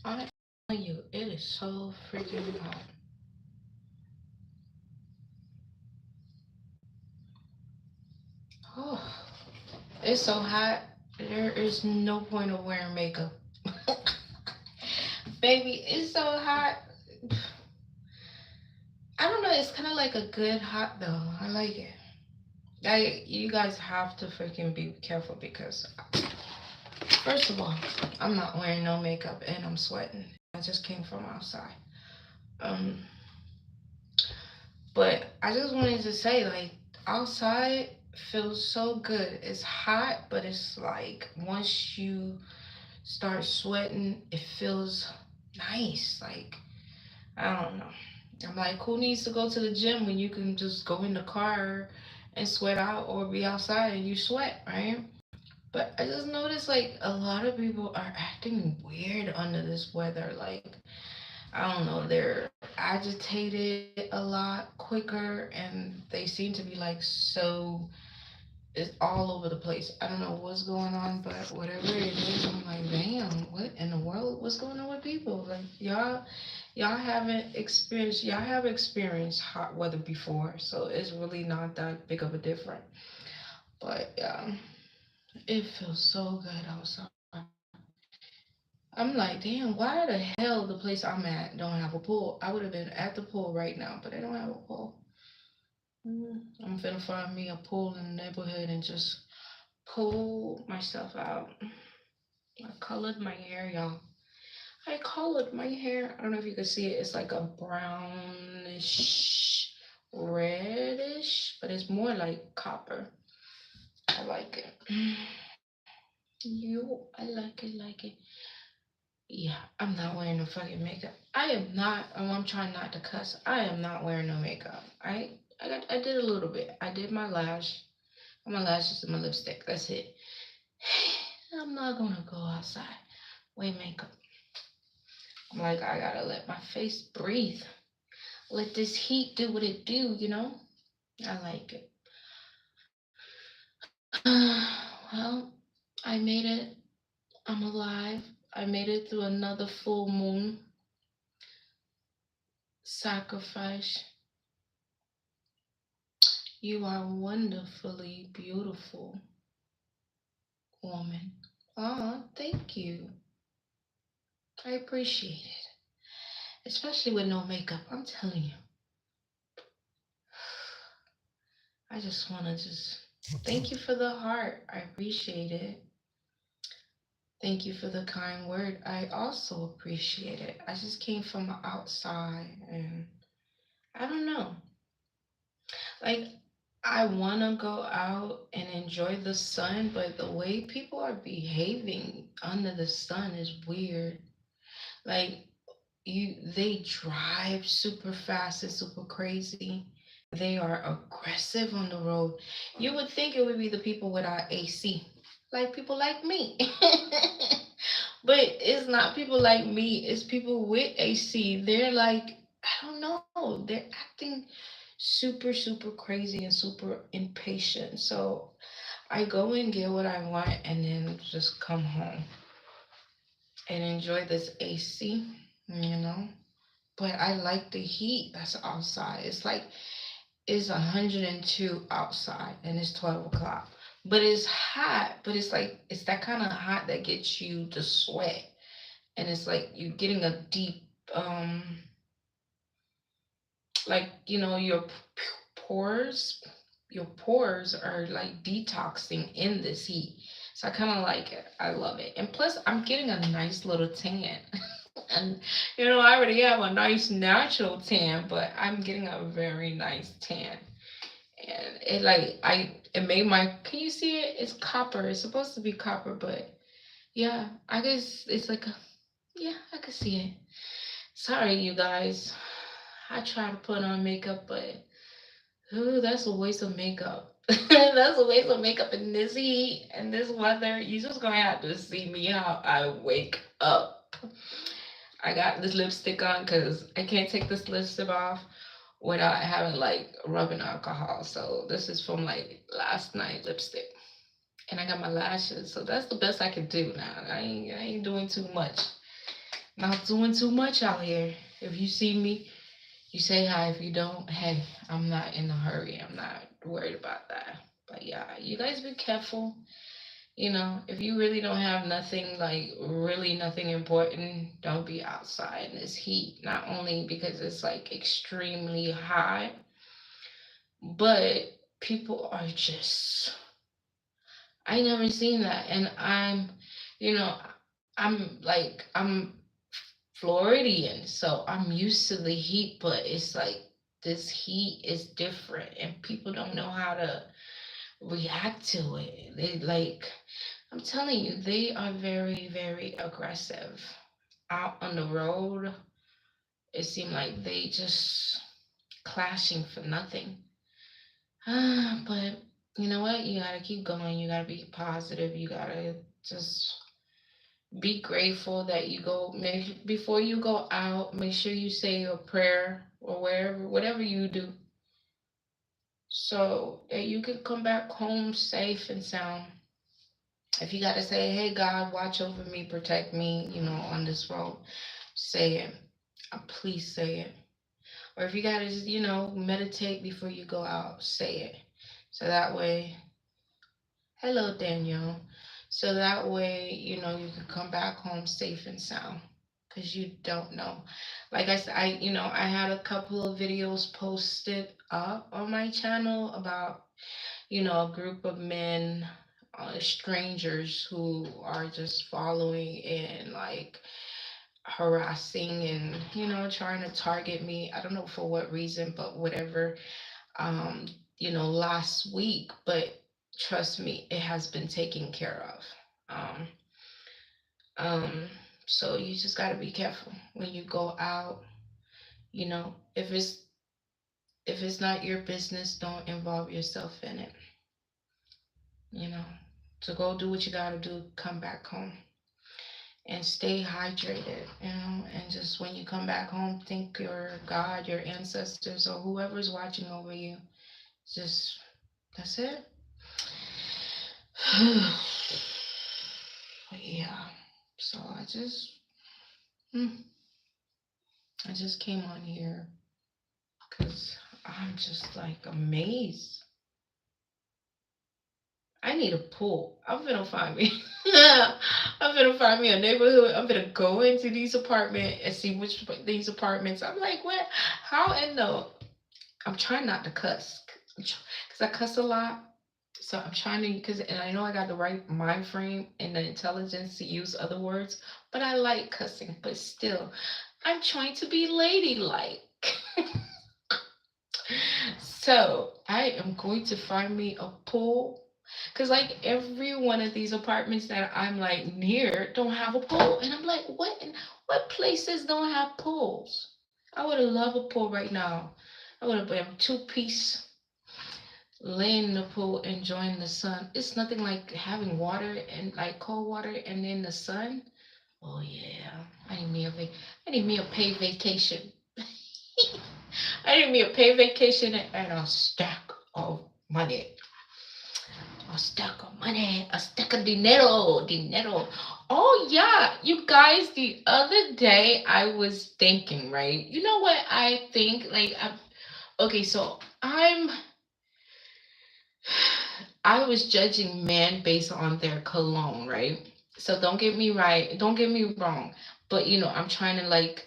I tell you, it is so freaking hot. Oh, it's so hot. There is no point of wearing makeup. Baby, it's so hot. I don't know. It's kind of like a good hot though. I like it. You guys have to freaking be careful because, first of all, I'm not wearing no makeup and I'm sweating. I just came from outside. Um, but I just wanted to say, like, outside feels so good. It's hot, but it's like once you start sweating, it feels nice. Like, I don't know. I'm like, who needs to go to the gym when you can just go in the car and sweat out or be outside and you sweat, right? But I just noticed like a lot of people are acting weird under this weather. Like, I don't know, they're agitated a lot quicker and they seem to be like so, it's all over the place. I don't know what's going on, but whatever it is, I'm like, damn, what in the world? What's going on with people? Like, y'all have experienced hot weather before, so it's really not that big of a difference. But yeah, it feels so good outside. I'm like, damn, why the hell the place I'm at don't have a pool? I would have been at the pool right now, but they don't have a pool. I'm finna find me a pool in the neighborhood and just pull myself out. I colored my hair, y'all. I colored my hair. I don't know if you can see it. It's like a brownish, reddish, but it's more like copper. I like it. I like it. Yeah, I'm not wearing no fucking makeup. I am not. Oh, I'm trying not to cuss. I am not wearing no makeup. I did a little bit. I did my lashes and my lipstick. That's it. I'm not gonna go outside wear makeup. I'm like, I gotta let my face breathe. Let this heat do what it do, you know? I like it. Well, I made it. I'm alive. I made it through another full moon sacrifice. You are wonderfully beautiful, woman. Oh, thank you. I appreciate it. Especially with no makeup. I'm telling you. I just want to just thank you for the heart. I appreciate it. Thank you for the kind word. I also appreciate it. I just came from outside and I don't know. Like, I want to go out and enjoy the sun, but the way people are behaving under the sun is weird. Like, they drive super fast and super crazy. They are aggressive on the road. You would think it would be the people without AC, like people like me. But it's not people like me, it's people with AC. They're like, I don't know, they're acting super crazy and super impatient. So I go and get what I want and then just come home and enjoy this AC, you know. But I like the heat that's outside. It's 102 outside and it's 12 o'clock. But it's hot, but it's like it's that kind of hot that gets you to sweat. And it's like you're getting a deep like, your pores your pores are like detoxing in this heat. So I kind of like it. I love it. And plus I'm getting a nice little tan. And I already have a nice natural tan, but I'm getting a very nice tan. And it made my, can you see it? It's copper. It's supposed to be copper, but yeah, I guess it's like a, yeah, I can see it. Sorry, you guys. I try to put on makeup, but ooh, that's a waste of makeup. That's a waste of makeup in this heat and this weather. You just gonna have to see me how I wake up. I got this lipstick on because I can't take this lipstick off without having like rubbing alcohol. So this is from like last night lipstick. And I got my lashes, so that's the best I can do now. I ain't doing too much. Not doing too much out here. If you see me, you say hi. If you don't, hey, I'm not in a hurry. I'm not worried about that. But yeah, you guys be careful. If you really don't have nothing, like really nothing important, don't be outside in this heat. Not only because it's like extremely hot, but people are just, I never seen that. And you know, I'm Floridian, so I'm used to the heat, but it's like this heat is different and people don't know how to react to it. They like, I'm telling you, they are very, very aggressive. Out on the road, it seemed like they just clashing for nothing. But you know what? You gotta keep going. You gotta be positive. You gotta just be grateful that you go. Before you go out, make sure you say a prayer or whatever you do, so that you can come back home safe and sound. If you gotta say, "Hey God, watch over me, protect me," on this road, say it. Please say it. Or if you gotta just, meditate before you go out, say it. So that way, hello Daniel. So that way, you can come back home safe and sound. Cause you don't know. Like I said, I had a couple of videos posted up on my channel about, a group of men, strangers who are just following and like harassing and trying to target me. I don't know for what reason, but whatever. um Last week, but trust me, it has been taken care of. um um so you just got to be careful when you go out. If it's not your business, don't involve yourself in it. you know to go do what you got to do, come back home and stay hydrated, and just when you come back home, think your God, your ancestors, or whoever's watching over you. Just, that's it. Yeah. So hmm, I just came on here because I'm just like amazed. I need a pool. I'm gonna find me. I'm gonna find me a neighborhood. I'm gonna go into these apartments and see which these apartments. I'm like, what? How in the? I'm trying not to cuss because I cuss a lot. So I'm trying to, and I know I got the right mind frame and the intelligence to use other words, but I like cussing. But still, I'm trying to be ladylike. So I am going to find me a pool. Cause like every one of these apartments that I'm like near don't have a pool, and I'm like, what places don't have pools? I would have loved a pool right now. I would have been 2 piece, laying in the pool, enjoying the sun. It's nothing like having water and like cold water and then the sun. Oh yeah, I need me a paid vacation. I need me a paid vacation and a stack of money. A stack of money, a stack of dinero. Oh yeah, you guys. The other day I was thinking, right? You know what I think? Okay, so I was judging men based on their cologne, right? So don't get me wrong, but I'm trying to like,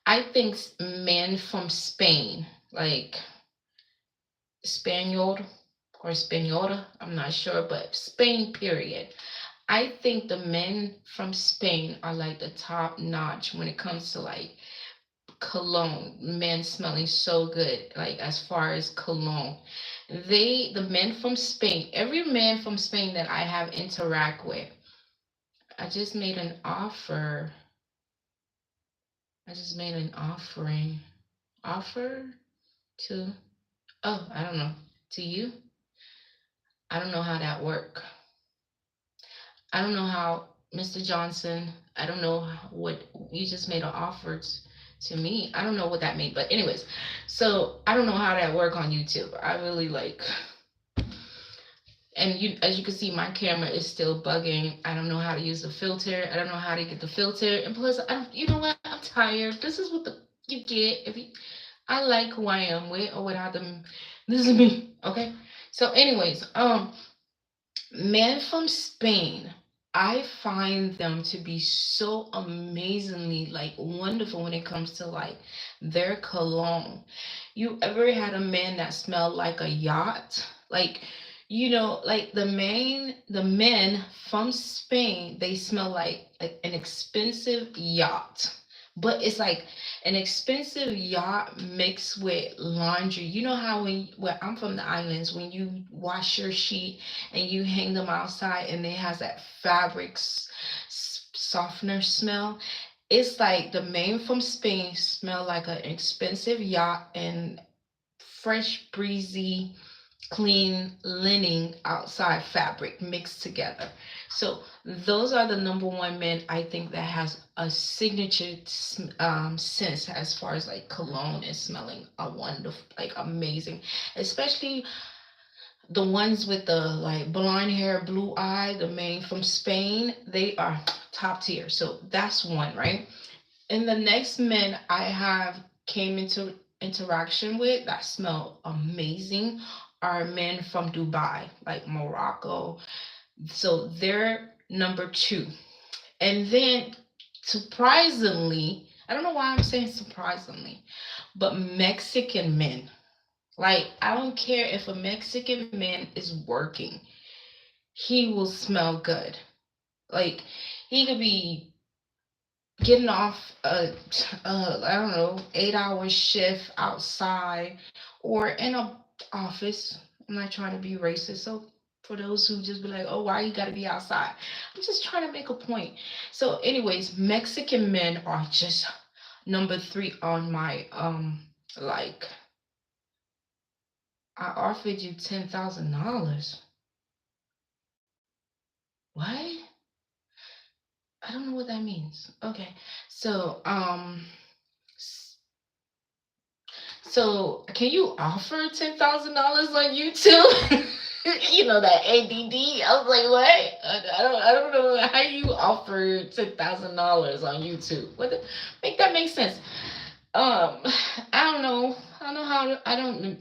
I think men from Spain, like Spaniard or Spaniota, I'm not sure, but Spain, period. I think the men from Spain are like the top notch when it comes to like cologne. Men smelling so good, like as far as cologne. The men from Spain, every man from Spain that I have interact with, I just made an offer. I just made an offer to, oh, I don't know, to you. I don't know how that work. I don't know how, Mr. Johnson, I don't know what you just made an offer to me. I don't know what that means, but anyways, so I don't know how that work on YouTube. I really like, And you, as you can see, my camera is still bugging. I don't know how to use the filter. I don't know how to get the filter. And plus, I don't, you know what? I'm tired. This is what the you get if you. I like who I am with or without them. This is me. Okay. So, anyways, men from Spain, I find them to be so amazingly like wonderful when it comes to like their cologne. You ever had a man that smelled like a yacht? Like, like the men from Spain, they smell like an expensive yacht. But it's like an expensive yacht mixed with laundry. You know how where I'm from the islands, when you wash your sheet and you hang them outside and it has that fabric softener smell. It's like the men from Spain smell like an expensive yacht and fresh, breezy, clean linen outside fabric mixed together. So those are the number one men I think that has a signature sense as far as like cologne is smelling a wonderful, like amazing, especially the ones with the like blonde hair, blue eye, the main from Spain, they are top tier. So that's one, right? And the next men I have came into interaction with that smell amazing are men from Dubai, like Morocco. So they're number two. And then surprisingly, I don't know why I'm saying surprisingly, but Mexican men. Like, I don't care if a Mexican man is working, he will smell good. Like, he could be getting off I don't know, 8 hour shift outside or in a office. I'm not trying to be racist. So for those who just be like, oh, why you gotta be outside? I'm just trying to make a point. So, anyways, Mexican men are just number three on my like I offered you $10,000. What? I don't know what that means. Okay. So, so can you offer $10,000 on YouTube? You know that ADD. I was like, what? I don't know how you offer $10,000 on YouTube. Make that make sense? I don't know. I don't know how. I don't.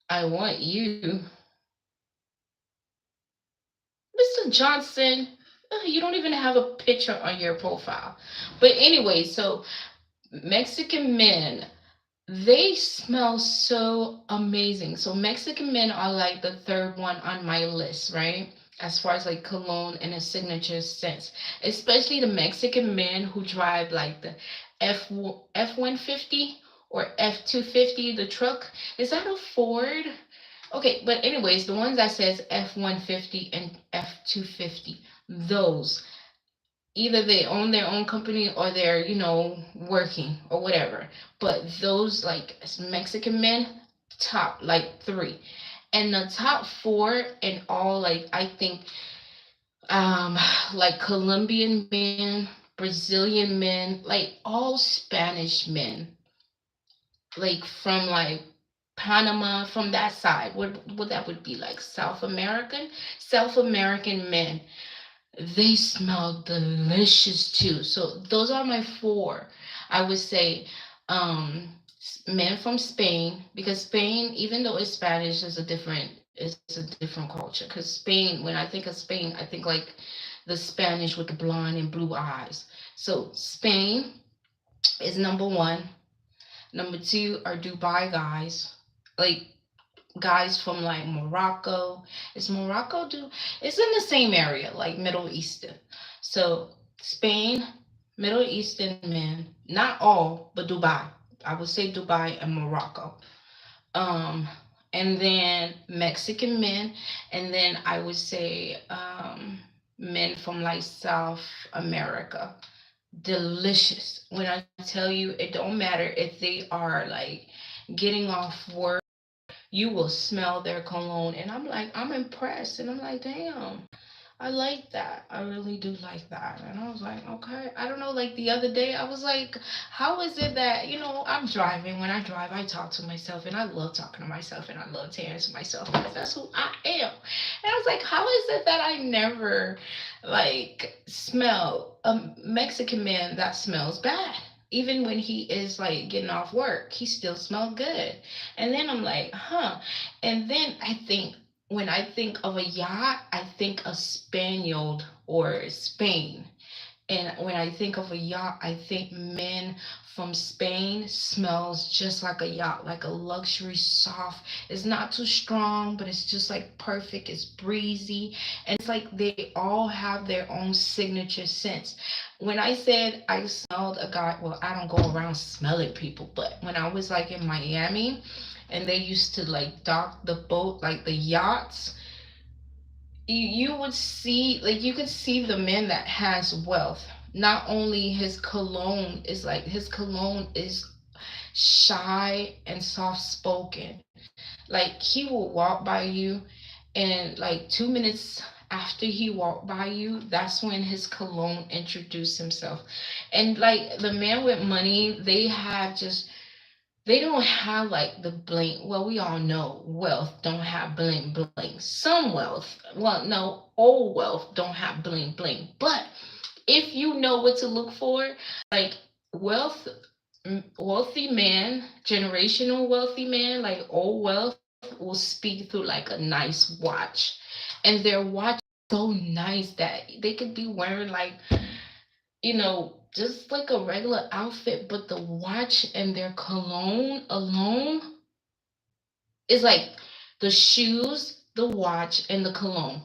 I want you, Mr. Johnson. You don't even have a picture on your profile. But anyway, so Mexican men, they smell so amazing. So Mexican men are like the third one on my list, right? As far as like cologne and a signature sense, especially the Mexican men who drive like the F F-150 or F-250, the truck. Is that a Ford? Okay, but anyways, the ones that says F-150 and F-250, those either they own their own company or they're working or whatever, but those like Mexican men, top like three. And the top four and all, like I think um like Colombian men, Brazilian men, like all Spanish men, like from like Panama, from that side, what that would be like South American men, they smell delicious too. So those are my four. I would say men from Spain, because Spain, even though it's Spanish, is a different culture. Because Spain, when I think of Spain, I think like the Spanish with the blonde and blue eyes. So Spain is number one. Number two are Dubai guys. Like guys from like Morocco. Is Morocco do? It's in the same area, like Middle Eastern. So Spain, Middle Eastern men, not all, but Dubai. I would say Dubai and Morocco. Um, and then Mexican men, and then I would say men from like South America. Delicious. When I tell you, it don't matter if they are like getting off work, you will smell their cologne. And I'm like, I'm impressed. And I'm like, damn. I like that. I really do like that. And I was like, okay. I don't know. Like the other day, I was like, how is it that, I'm driving. When I drive, I talk to myself and I love talking to myself and I love tearing to myself because that's who I am. And I was like, how is it that I never like smell a Mexican man that smells bad? Even when he is like getting off work, he still smells good. And then I'm like, huh. And then I think when I think of a yacht, I think of Spaniard or Spain. And when I think of a yacht, I think men from Spain smells just like a yacht, like a luxury soft. It's not too strong, but it's just like perfect. It's breezy. And it's like they all have their own signature scents. When I said I smelled a guy, well, I don't go around smelling people, but when I was like in Miami and they used to like dock the boat, like the yachts, you would see, like, you could see the man that has wealth. Not only his cologne is shy and soft spoken. Like he will walk by you, and like 2 minutes after he walked by you, that's when his cologne introduced himself. And like the man with money, they don't have like the bling. Well, we all know wealth don't have bling bling. Some wealth, well, no, all wealth don't have bling bling. But if you know what to look for, like wealth, wealthy man, generational wealthy man, like old wealth will speak through like a nice watch, and their watch is so nice that they could be wearing like, just like a regular outfit, but the watch and their cologne alone is like the shoes, the watch, and the cologne.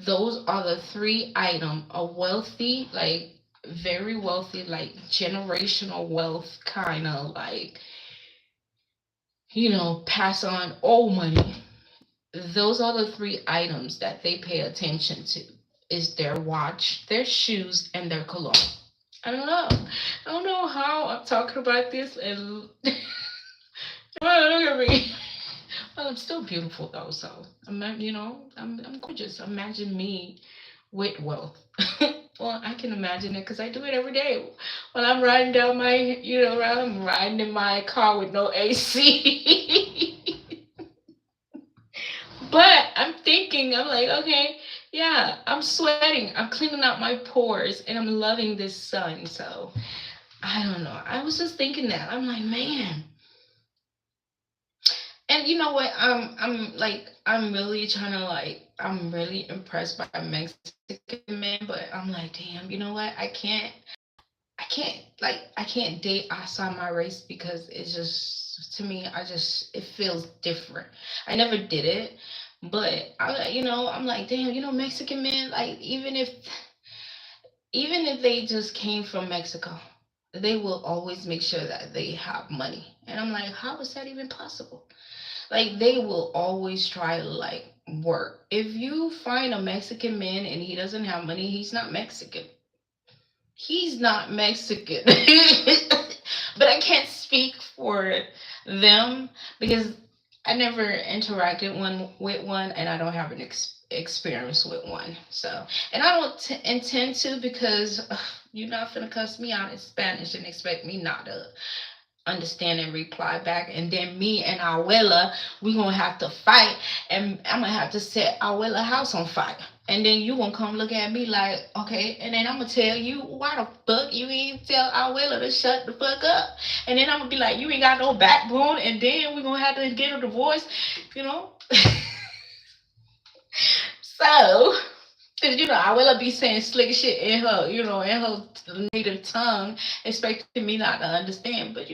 Those are the three items a wealthy, like very wealthy, like generational wealth kind of like, pass on old money. Those are the three items that they pay attention to is their watch, their shoes, and their cologne. I don't know. I don't know how I'm talking about this and well, look at me. Well, I'm still beautiful though, so I'm gorgeous. Imagine me with wealth. Well, I can imagine it because I do it every day. When I'm riding down I'm riding in my car with no AC. But I'm thinking, I'm like, okay, yeah, I'm sweating. I'm cleaning out my pores and I'm loving this sun. So I don't know. I was just thinking that. I'm like, man. And you know what? I'm really trying to like, I'm really impressed by Mexican men, but I'm like, damn, you know what? I can't date outside my race because it's just to me, it feels different. I never did it, but I'm like, damn, Mexican men, like even if they just came from Mexico, they will always make sure that they have money. And I'm like, how is that even possible? Like they will always try to like work. If you find a Mexican man and he doesn't have money, he's not Mexican. He's not Mexican. But I can't speak for them because I never interacted with one and I don't have an experience with one. So, and I don't intend to because you're not gonna cuss me out in Spanish and expect me not to understand and reply back. And then me and Abuela, we gonna have to fight, and I'm gonna have to set Abuela house on fire. And then you gonna come look at me like, okay, and then I'm gonna tell you why the fuck you ain't tell Abuela to shut the fuck up. And then I'm gonna be like, you ain't got no backbone, and then we gonna have to get a divorce, you know? So, cause I will be saying slick shit in her, in her native tongue, expecting me not to understand. But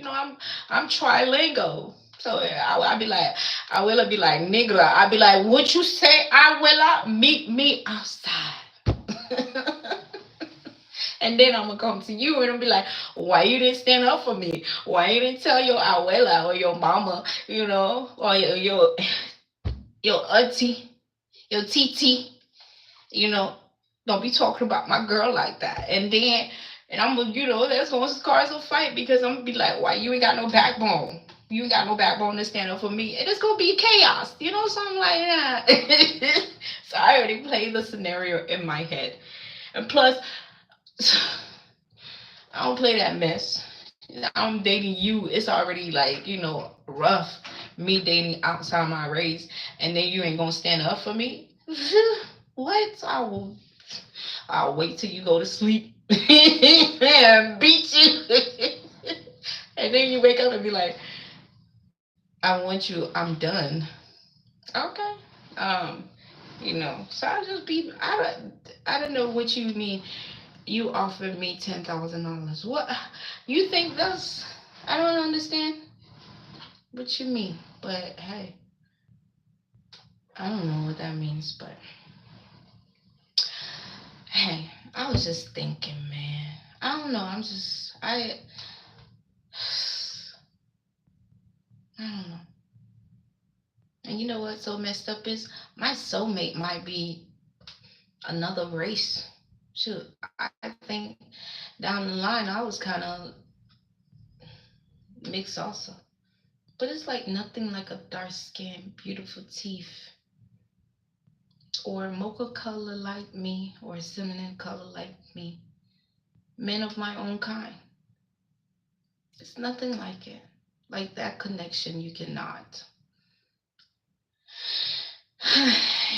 I'm trilingual. So I be like, I will be like, nigga. I be like, what you say? I will meet me outside. And then I'm gonna come to you and I'll be like, why you didn't stand up for me? Why you didn't tell your abuela or your mama, or your auntie, your titi, you know, don't be talking about my girl like that. And I'm gonna, that's gonna cause a fight because I'm gonna be like, why you ain't got no backbone? You ain't got no backbone to stand up for me, and it's gonna be chaos, something like that. So I already played the scenario in my head, and plus, I don't play that mess. I'm dating you. It's already like rough. Me dating outside my race, and then you ain't gonna stand up for me. What? I'll wait till you go to sleep and beat you, and then you wake up and be like, "I want you. I'm done." Okay. Um, So I just be. I don't know what you mean. You offered me $10,000. What? You think that's? I don't understand what you mean. But hey, I don't know what that means. But hey, I was just thinking, man. I don't know. I don't know. And you know what so messed up is? My soulmate might be another race. Shoot, I think down the line I was kind of mixed also. But it's like nothing like a dark skin, beautiful teeth, or mocha color like me, or cinnamon color like me. Men of my own kind. It's nothing like it. Like that connection, you cannot.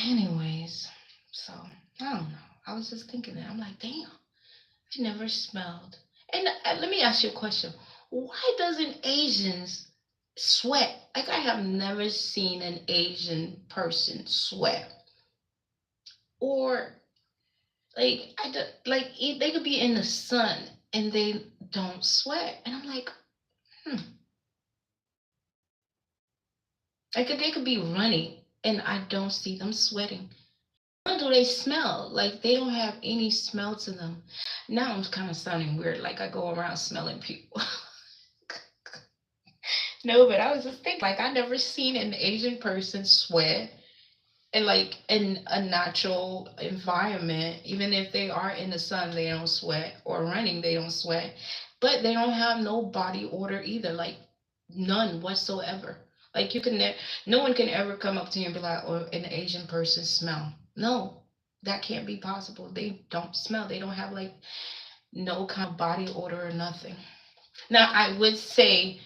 Anyways, so I don't know. I was just thinking that. I'm like, damn, I never smelled. And let me ask you a question. Why doesn't Asians sweat? Like, I have never seen an Asian person sweat. Or like they could be in the sun and they don't sweat, and I'm like, hmm, like they could be running and I don't see them sweating. Nor do they smell. Like they don't have any smell to them. Now I'm kind of sounding weird, like I go around smelling people. No, but I was just thinking, like, I never seen an Asian person sweat in like in a natural environment. Even if they are in the sun, they don't sweat, or running, they don't sweat. But they don't have no body odor either, like none whatsoever. Like no one can ever come up to you and be like, "Oh, an Asian person smell." No, that can't be possible. They don't smell. They don't have like no kind of body odor or nothing. Now I would say,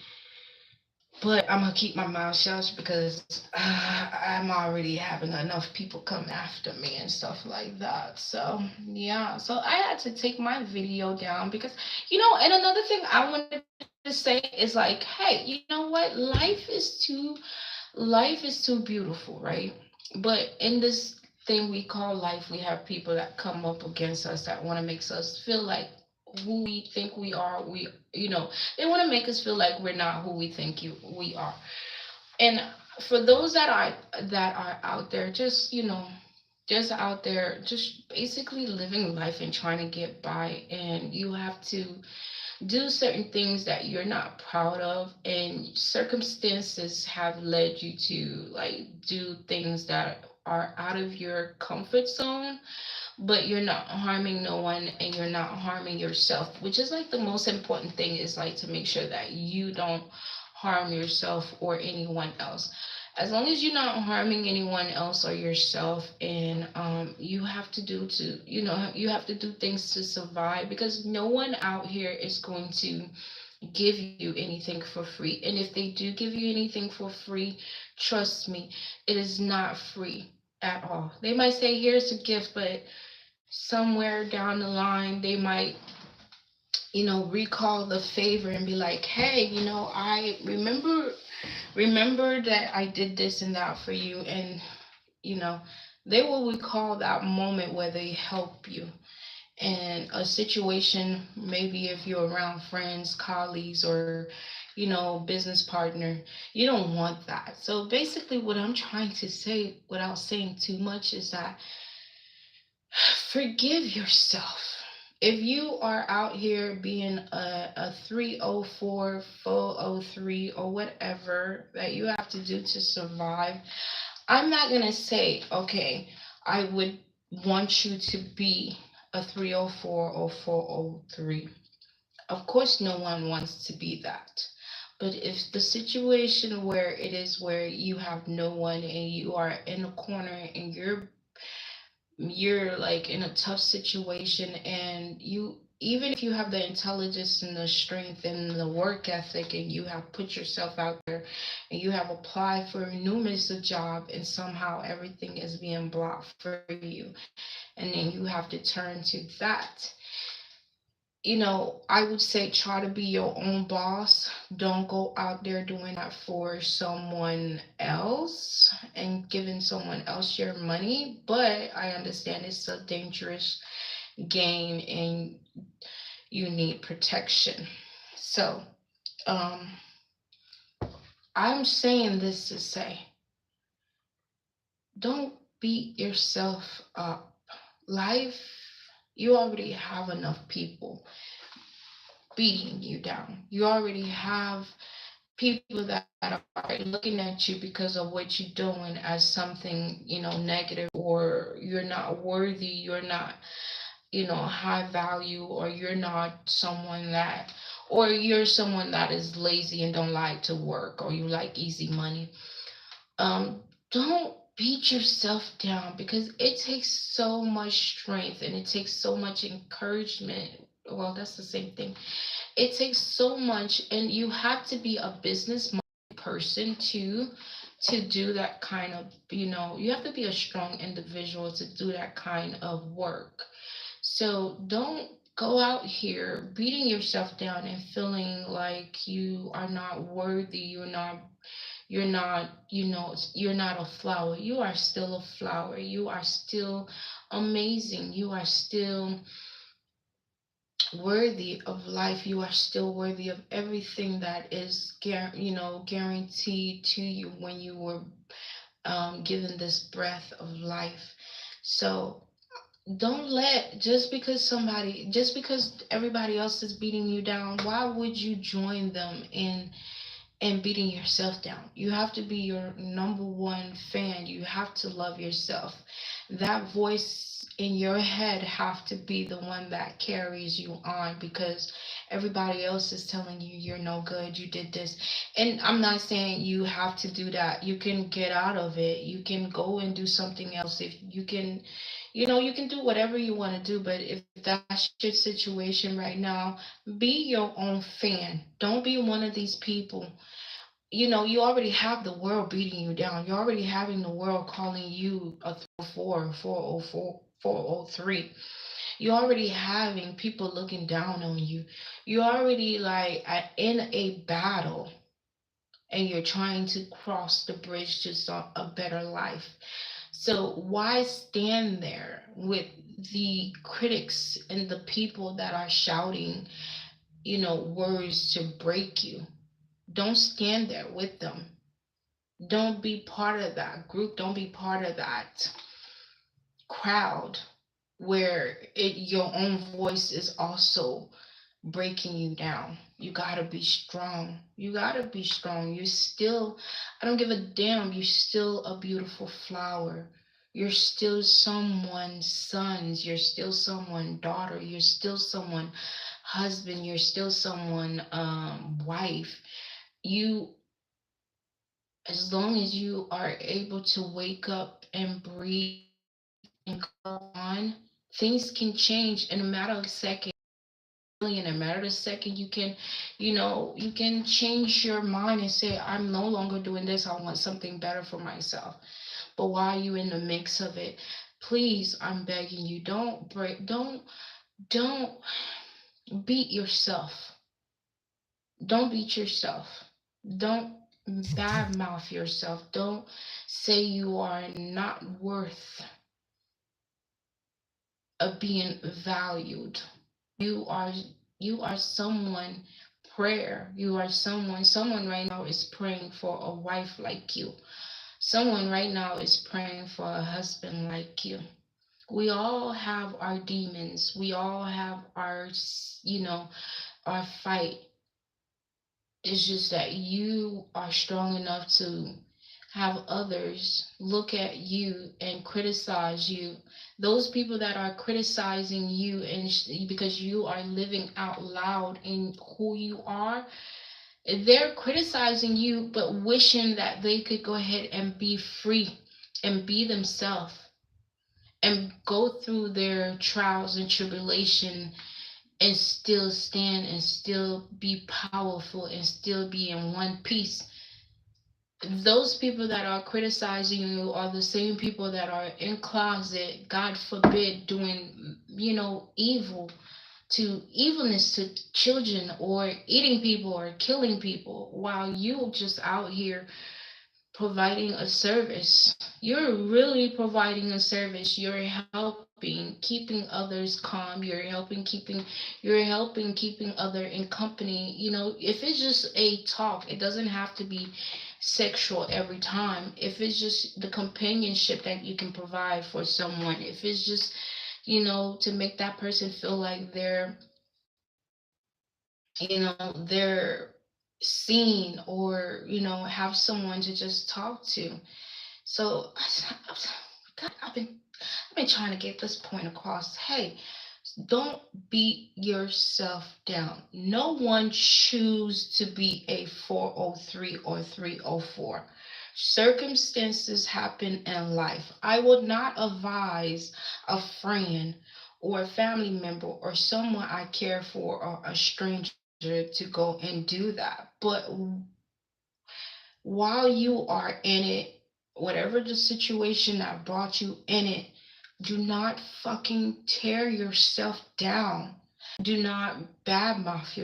but I'm gonna keep my mouth shut because I'm already having enough people come after me and stuff like that. So yeah, so I had to take my video down because and another thing I wanted to say is like, hey, you know what? Life is too beautiful, right? But in this thing we call life, we have people that come up against us that want to make us feel like who we think we are. They want to make us feel like we're not who we think we are. And for those that are out there, just out there, just basically living life and trying to get by, and you have to do certain things that you're not proud of, and circumstances have led you to like do things that are out of your comfort zone, but you're not harming no one and you're not harming yourself, which is like the most important thing, is like to make sure that you don't harm yourself or anyone else. As long as you're not harming anyone else or yourself, and you have to you have to do things to survive, because no one out here is going to give you anything for free. And if they do give you anything for free, trust me, it is not free at all. They might say, here's a gift, but somewhere down the line they might recall the favor and be like, hey, I remember that I did this and that for you. And you know they will recall that moment where they help you in a situation. Maybe if you're around friends, colleagues, or business partner, you don't want that. So basically what I'm trying to say, without saying too much, is that forgive yourself. If you are out here being a 304, 403, or whatever that you have to do to survive, I'm not going to say, okay, I would want you to be a 304 or 403. Of course, no one wants to be that. But if the situation where it is where you have no one and you are in a corner and you're like in a tough situation, and you, even if you have the intelligence and the strength and the work ethic and you have put yourself out there and you have applied for numerous of job, and somehow everything is being blocked for you, and then you have to turn to that, I would say try to be your own boss. Don't go out there doing that for someone else and giving someone else your money. But I understand it's a dangerous game and you need protection. So, um, I'm saying this to say, don't beat yourself up. Life, you already have enough people beating you down. You already have people that are looking at you because of what you're doing as something, negative, or you're not worthy, you're not, high value, or you're not someone that, or you're someone that is lazy and don't like to work, or you like easy money. Don't beat yourself down, because it takes so much strength and it takes so much encouragement. Well, that's the same thing. It takes so much, and you have to be a business person to do that kind of, you have to be a strong individual to do that kind of work. So don't go out here beating yourself down and feeling like you are not worthy, you're not, you're not a flower. You are still a flower. You are still amazing. You are still worthy of life. You are still worthy of everything that is guaranteed to you when you were given this breath of life. So don't let, just because everybody else is beating you down, why would you join them in and beating yourself down? You have to be your number one fan. You have to love yourself. That voice in your head have to be the one that carries you on, because everybody else is telling you you're no good, you did this. And I'm not saying you have to do that. You can get out of it. You can go and do something else. If you can, you can do whatever you want to do. But if that's your situation right now, be your own fan. Don't be one of these people. You already have the world beating you down. You're already having the world calling you a 404, 404, 403. You're already having people looking down on you. You're already like in a battle, and you're trying to cross the bridge to a better life. So why stand there with the critics and the people that are shouting, words to break you? Don't stand there with them. Don't be part of that group. Don't be part of that crowd where your own voice is also breaking you down. You gotta be strong. You gotta be strong. You're still, I don't give a damn. You're still a beautiful flower. You're still someone's sons. You're still someone's daughter. You're still someone husband. You're still someone wife. You, as long as you are able to wake up and breathe and go on, things can change in a matter of seconds. In a matter of second, you can change your mind and say, I'm no longer doing this, I want something better for myself. But while you're in the mix of it, please, I'm begging you, don't beat yourself. Don't beat yourself. Don't badmouth yourself. Don't say you are not worth of being valued. You are you are someone prayer. You are someone right now is praying for a wife like you. Someone right now is praying for a husband like you. We all have our demons. We all have our, our fight. It's just that you are strong enough to have others look at you and criticize you. Those people that are criticizing you and because you are living out loud in who you are, They're criticizing you, but wishing that they could go ahead and be free and be themselves and go through their trials and tribulation and still stand and still be powerful and still be in one piece. Those people that are criticizing you are the same people that are in closet, God forbid, doing, evil to evilness to children, or eating people or killing people, while you just out here providing a service. You're really providing a service. You're helping keeping others calm. You're helping keeping other in company. If it's just a talk, it doesn't have to be sexual every time. If it's just the companionship that you can provide for someone, if it's just to make that person feel like they're seen, or have someone to just talk to. So, God, I've been trying to get this point across. Hey, don't beat yourself down. No one choose to be a 403 or 304. Circumstances happen in life. I would not advise a friend or a family member or someone I care for or a stranger to go and do that. But while you are in it, whatever the situation that brought you in it, do not fucking tear yourself down. Do not badmouth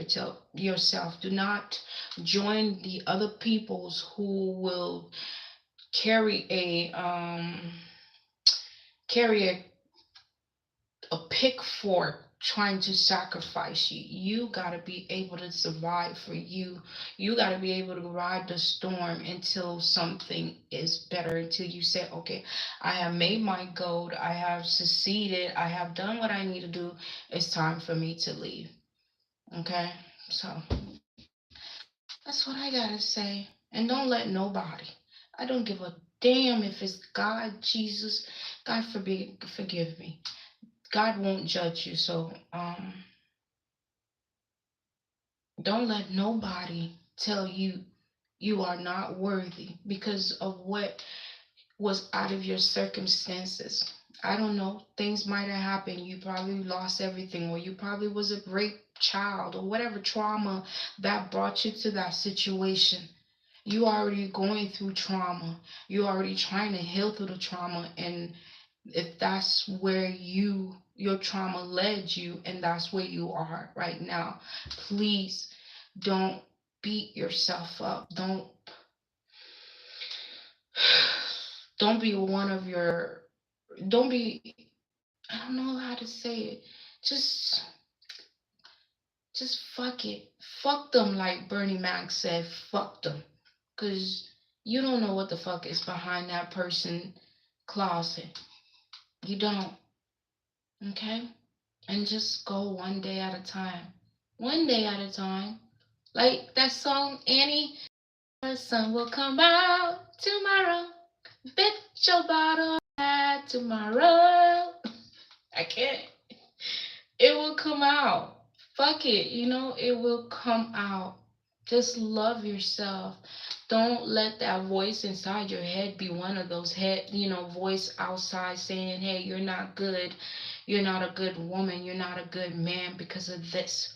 yourself. Do not join the other peoples who will carry a a pitchfork trying to sacrifice you. You got to be able to survive for you. You got to be able to ride the storm until something is better, until you say, okay, I have made my goal, I have succeeded, I have done what I need to do. It's time for me to leave. Okay? So that's what I got to say. And don't let nobody, I don't give a damn if it's God, Jesus, God forbid, forgive me. God won't judge you. So don't let nobody tell you you are not worthy because of what was out of your circumstances. I don't know. Things might have happened. You probably lost everything, or you probably was a great child, or whatever trauma that brought you to that situation. You already going through trauma. You already trying to heal through the trauma, and if that's where your trauma led you and that's where you are right now, please don't beat yourself up. Don't be one of your don't be, I don't know how to say it. Just just fuck it. Fuck them, like Bernie Mac said, fuck them. Cause you don't know what the fuck is behind that person closet. You don't. Okay? And just go one day at a time. One day at a time. Like that song, Annie. The sun will come out tomorrow. Bet your bottle at tomorrow. I can't. It will come out. Fuck it. It will come out. Just love yourself. Don't let that voice inside your head be one of those voice outside saying, hey, you're not good. You're not a good woman. You're not a good man because of this.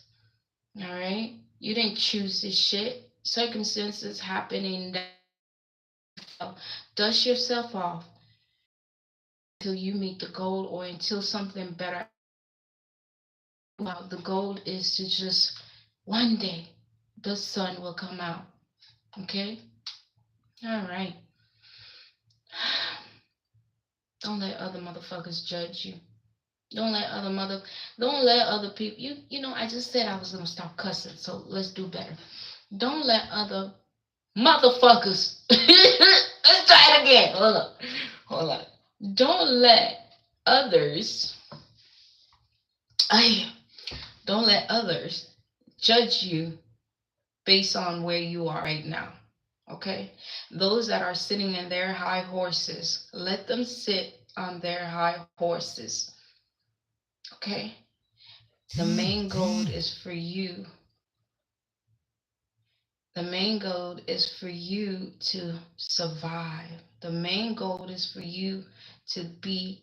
All right? You didn't choose this shit. Circumstances happening that dust yourself off until you meet the goal or until something better. Well, the goal is to just one day the sun will come out. Okay? All right. Don't let other motherfuckers judge you. Don't let other mother don't let other people I just said I was gonna stop cussing, so let's do better. Don't let other motherfuckers let's try it again. Hold on. Don't let others I don't let others judge you based on where you are right now. Okay? Those that are sitting in their high horses, let them sit on their high horses. Okay? The main goal is for you The main goal is for you to survive. The main goal is for you to be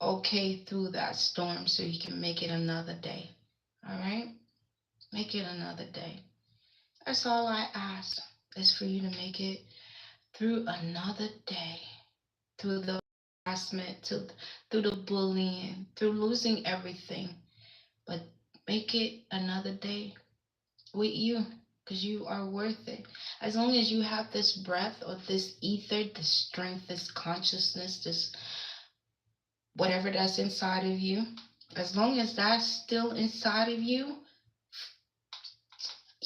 okay through that storm so you can make it another day. All right? Make it another day. That's all I ask is for you to make it through another day, through the harassment, through the bullying, through losing everything. But make it another day with you because you are worth it. As long as you have this breath or this ether, this strength, this consciousness, this whatever that's inside of you, as long as that's still inside of you,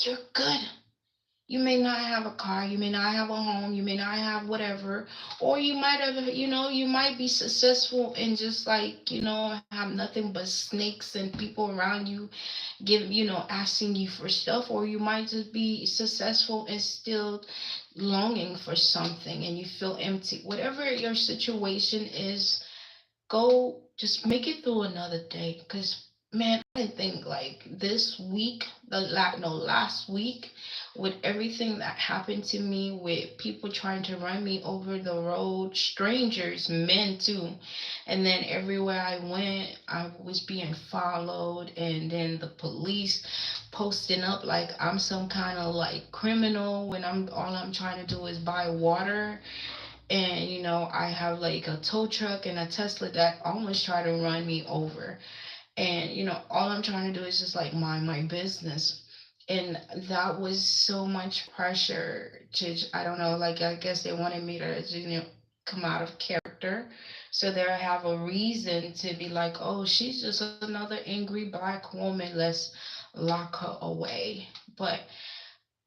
you're good. You may not have a car, you may not have a home, you may not have whatever, or you might have, you might be successful and just like, have nothing but snakes and people around you asking you for stuff, or you might just be successful and still longing for something and you feel empty. Whatever your situation is, go just make it through another day. Because man, I think like this week, last week, with everything that happened to me, with people trying to run me over the road, strangers, men too, and then everywhere I went I was being followed, and then the police posting up like I'm some kind of like criminal when I'm trying to do is buy water. And I have like a tow truck and a Tesla that almost tried to run me over. And all I'm trying to do is just like mind my business. And that was so much pressure to, I don't know, like I guess they wanted me to come out of character, so they have a reason to be like, oh, she's just another angry black woman, let's lock her away. But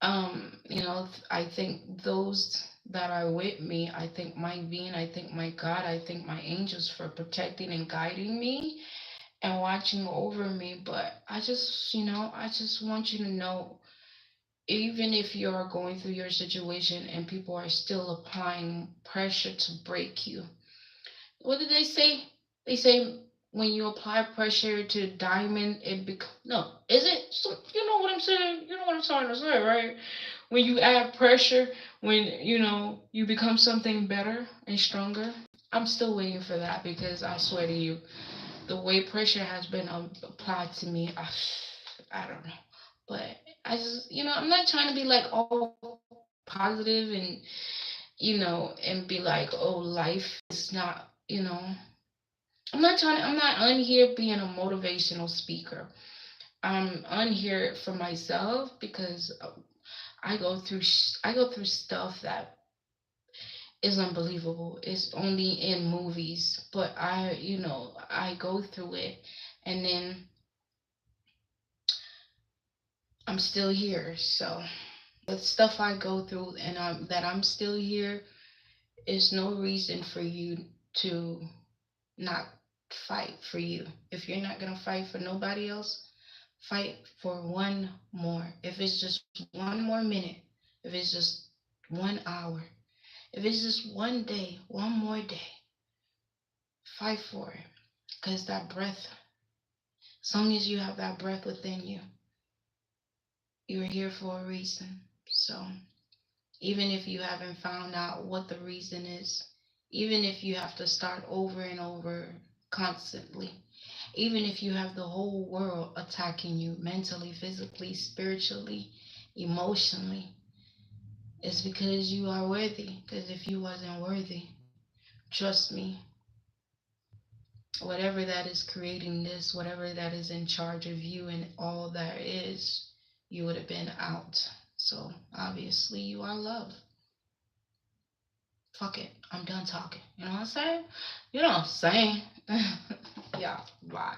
I think those that are with me, I thank my being, I thank my God, I thank my angels for protecting and guiding me and watching over me. But I just want you to know, even if you're going through your situation and people are still applying pressure to break you, what did they say? They say when you apply pressure to diamond, it no. Is it? So, you know what I'm saying? You know what I'm trying to say, right? When you add pressure, when you become something better and stronger. I'm still waiting for that because I swear to you, the way pressure has been applied to me, I don't know. But I just, I'm not trying to be like all positive and and be like, oh, life is not, I'm not on here being a motivational speaker. I'm on here for myself because I go through stuff that is unbelievable. It's only in movies, but I go through it, and then I'm still here. So the stuff I go through, and I'm still here, is no reason for you to not fight for you. If you're not gonna fight for nobody else, fight for one more. If it's just one more minute, if it's just 1 hour, if it's just one day, one more day, fight for it. Because that breath, as long as you have that breath within you, you're here for a reason. So even if you haven't found out what the reason is, even if you have to start over and over constantly, even if you have the whole world attacking you mentally, physically, spiritually, emotionally, it's because you are worthy. Because if you wasn't worthy, trust me, whatever that is creating this, whatever that is in charge of you and all that is, you would have been out. So obviously you are love. Fuck it. I'm done talking. You know what I'm saying? You know what I'm saying? Yeah, bye.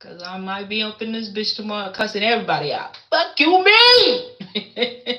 Cause I might be up in this bitch tomorrow cussing everybody out. Fuck you, me!